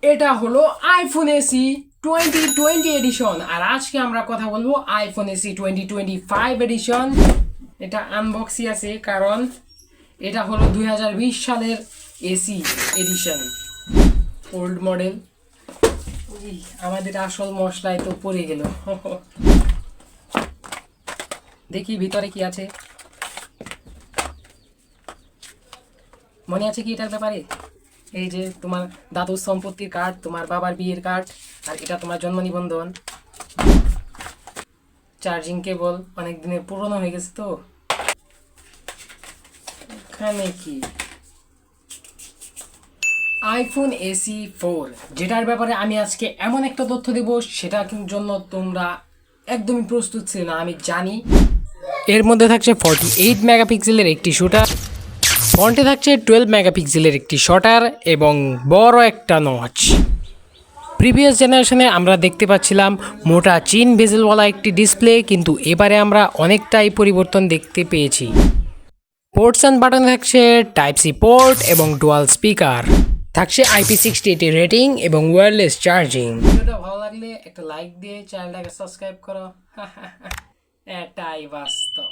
এটা হলো iPhone AC 2020 addition. আর আজকে আমরা কথা বলবো আইফোন এসি 2025 এডিশন। এটা আনবক্সি আছে কারণ এটা হলো 2020 সালের এসি এডিশন, ওল্ড মডেল। আমাদের আসল মশলায় তো পড়ে গেল। দেখি ভিতরে কি আছে। মনে আছে কি এটার ব্যাপারে? এই যে তোমার দাদুর সম্পত্তির কার্ড, তোমার বাবার বিয়ের কার্ড, আর এটা তোমার জন্ম নিবন্ধন। চার্জিং কেবল অনেক দিনের পুরনো হয়ে গেছে তো। এখানে কি? আইফোন এসি 4, যেটার ব্যাপারে আমি আজকে এমন একটা তথ্য দেব সেটার জন্য তোমরা একদমই প্রস্তুত ছিল না, আমি জানি। এর মধ্যে থাকছে 48 মেগাপিক্সেলের একটি শুটার, ফ্রন্টে থাকছে 12 মেগাপিক্সেলের একটি শটার এবং বড় একটা নচ। প্রিভিয়াস জেনারেশনে আমরা দেখতে পাচ্ছিলাম মোটা চিন বেজেলওয়ালা একটি ডিসপ্লে, কিন্তু এবারে আমরা অনেকটাই পরিবর্তন দেখতে পেয়েছি। পোর্টস অ্যান্ড বাটন থাকছে টাইপ সি পোর্ট এবং ডুয়াল স্পিকার, থাকছে IP68 রেটিং এবং ওয়্যারলেস চার্জিং। ভিডিওটা ভালো লাগলে একটা লাইক দিয়ে চ্যানেলটাকে সাবস্ক্রাইব করো। এটাই বাস্তব।